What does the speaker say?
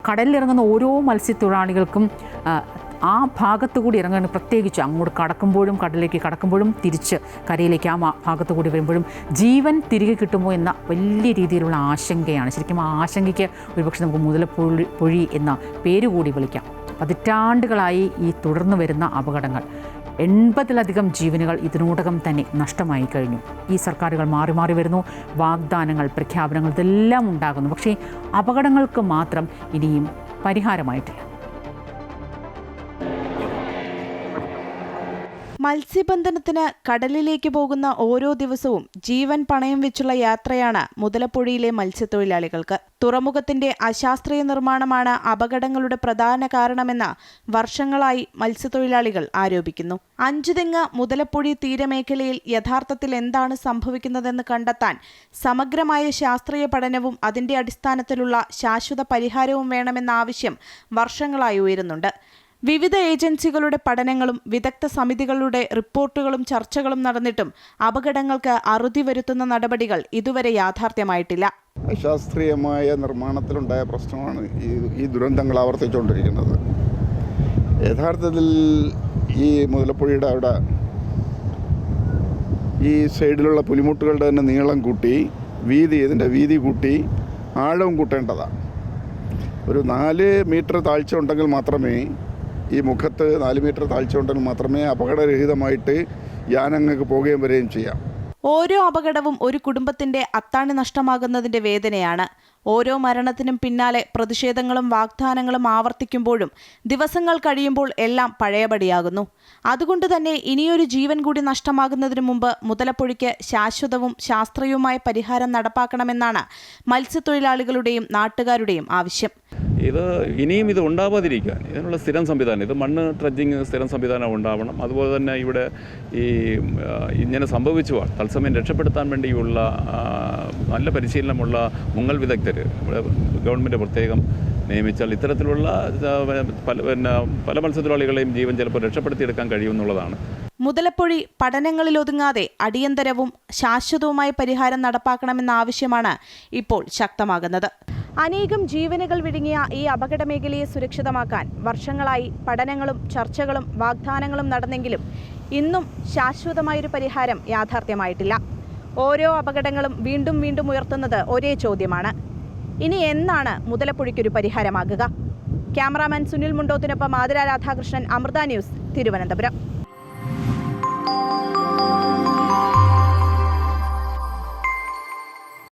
കടലിലിറങ്ങുന്ന ഓരോ മത്സ്യത്തൊഴിലാളികൾക്കും ആ ഭാഗത്തു കൂടി ഇറങ്ങാൻ, പ്രത്യേകിച്ച് അങ്ങോട്ട് കടക്കുമ്പോഴും കടലിലേക്ക് കടക്കുമ്പോഴും തിരിച്ച് കരയിലേക്ക് ആ ഭാഗത്തു കൂടി വരുമ്പോഴും ജീവൻ തിരികെ കിട്ടുമോ എന്ന വലിയ രീതിയിലുള്ള ആശങ്കയാണ്. ശരിക്കും ആ ആശങ്കയ്ക്ക് ഒരുപക്ഷെ നമുക്ക് മുതലപ്പൊഴി എന്ന പേരുകൂടി വിളിക്കാം. പതിറ്റാണ്ടുകളായി ഈ തുടർന്നു വരുന്ന അപകടങ്ങൾ, 80-ലധികം ജീവനുകൾ ഇതിനോടകം തന്നെ നഷ്ടമായി കഴിഞ്ഞു. ഈ സർക്കാരുകൾ മാറി മാറി വരുന്നു, വാഗ്ദാനങ്ങൾ, പ്രഖ്യാപനങ്ങൾ ഇതെല്ലാം ഉണ്ടാകുന്നു. പക്ഷേ അപകടങ്ങൾക്ക് മാത്രം ഇനിയും പരിഹാരമായിട്ടില്ല. മത്സ്യബന്ധനത്തിന് കടലിലേക്ക് പോകുന്ന ഓരോ ദിവസവും ജീവൻ പണയം വെച്ചുള്ള യാത്രയാണ് മുതലപ്പൊഴിയിലെ മത്സ്യത്തൊഴിലാളികൾക്ക്. തുറമുഖത്തിന്റെ അശാസ്ത്രീയ നിർമ്മാണമാണ് അപകടങ്ങളുടെ പ്രധാന കാരണമെന്ന് വർഷങ്ങളായി മത്സ്യത്തൊഴിലാളികൾ ആരോപിക്കുന്നു. അഞ്ചുതെങ്ങ് മുതലപ്പൊഴി തീരമേഖലയിൽ യഥാർത്ഥത്തിൽ എന്താണ് സംഭവിക്കുന്നതെന്ന് കണ്ടെത്താൻ സമഗ്രമായ ശാസ്ത്രീയ പഠനവും അതിന്റെ അടിസ്ഥാനത്തിലുള്ള ശാശ്വത പരിഹാരവും വേണമെന്ന ആവശ്യം വർഷങ്ങളായി ഉയരുന്നുണ്ട്. വിവിധ ഏജൻസികളുടെ പഠനങ്ങളും വിദഗ്ധ സമിതികളുടെ റിപ്പോർട്ടുകളും ചർച്ചകളും നടന്നിട്ടും അപകടങ്ങൾക്ക് അറുതി വരുത്തുന്ന നടപടികൾ ഇതുവരെ യാഥാർത്ഥ്യമായിട്ടില്ല. അശാസ്ത്രീയമായ നിർമ്മാണത്തിലുണ്ടായ പ്രശ്നമാണ് ഈ ദുരന്തങ്ങൾ ആവർത്തിച്ചുകൊണ്ടിരിക്കുന്നത്. യഥാർത്ഥത്തിൽ ഈ മുതലപ്പൊഴിയുടെ അവിടെ ഈ സൈഡിലുള്ള പുലിമുട്ടുകളുടെ തന്നെ നീളം കൂട്ടി, ഇതിൻ്റെ വീതി കൂട്ടി, ആഴവും കൂട്ടേണ്ടതാണ്. ഒരു 4 മീറ്റർ താഴ്ച ഉണ്ടെങ്കിൽ മാത്രമേ, ഈ മുഖത്ത് 4 മീറ്റർ താഴ്ച ഉണ്ടെങ്കിൽ മാത്രമേ അപകടരഹിതമായിട്ട് യാനങ്ങൾക്ക് പോവുകയും വരികയും ചെയ്യാം. ഓരോ അപകടവും ഒരു കുടുംബത്തിന്റെ അത്താണി നഷ്ടമാകുന്നതിന്റെ വേദനയാണ്. ഓരോ മരണത്തിനും പിന്നാലെ പ്രതിഷേധങ്ങളും വാഗ്ദാനങ്ങളും ആവർത്തിക്കുമ്പോഴും ദിവസങ്ങൾ കഴിയുമ്പോൾ എല്ലാം പഴയപടിയാകുന്നു. അതുകൊണ്ട് തന്നെ ഇനിയൊരു ജീവൻ കൂടി നഷ്ടമാകുന്നതിനു മുമ്പ് മുതലപ്പൊഴിക്ക് ശാശ്വതവും ശാസ്ത്രീയവുമായ പരിഹാരം നടപ്പാക്കണമെന്നാണ് മത്സ്യത്തൊഴിലാളികളുടെയും നാട്ടുകാരുടെയും ആവശ്യം. ഇനിയും ഇത് ഉണ്ടാവാതിരിക്കാൻ ഇതിനുള്ള സ്ഥിരം സംവിധാനം, ഇത് മണ്ണ് ട്രഡ്ജിങ് സ്ഥിരം സംവിധാനം ഉണ്ടാവണം. അതുപോലെ തന്നെ ഇവിടെ ഇങ്ങനെ സംഭവിച്ചു തത്സമയം രക്ഷപ്പെടുത്താൻ വേണ്ടിയുള്ള നല്ല പരിശീലനമുള്ള മുങ്ങൽ വിദഗ്ധർ ഇവിടെ ഗവൺമെൻറ് പ്രത്യേകം നിയമിച്ചാൽ ഇത്തരത്തിലുള്ള പല മത്സ്യത്തൊഴിലാളികളെയും ജീവൻ ചിലപ്പോൾ രക്ഷപ്പെടുത്തിയെടുക്കാൻ കഴിയുമെന്നുള്ളതാണ്. മുതലപ്പൊഴി പഠനങ്ങളിലൊതുങ്ങാതെ അടിയന്തരവും ശാശ്വതവുമായ പരിഹാരം നടപ്പാക്കണമെന്ന ആവശ്യമാണ് ഇപ്പോൾ ശക്തമാകുന്നത്. അനേകം ജീവനുകൾ വിഴുങ്ങിയ ഈ അപകട മേഖലയെ സുരക്ഷിതമാക്കാൻ വർഷങ്ങളായി പഠനങ്ങളും ചർച്ചകളും വാഗ്ദാനങ്ങളും നടന്നെങ്കിലും ഇന്നും ശാശ്വതമായൊരു പരിഹാരം യാഥാർത്ഥ്യമായിട്ടില്ല. ഓരോ അപകടങ്ങളും വീണ്ടും വീണ്ടും ഉയർത്തുന്നത് ഒരേ ചോദ്യമാണ്: ഇനി എന്നാണ് മുതലപ്പൊഴിക്കൊരു പരിഹാരമാകുക? ക്യാമറാമാൻ സുനിൽ മുണ്ടോത്തിനൊപ്പം ആതിര രാധാകൃഷ്ണൻ, അമൃത ന്യൂസ്, തിരുവനന്തപുരം.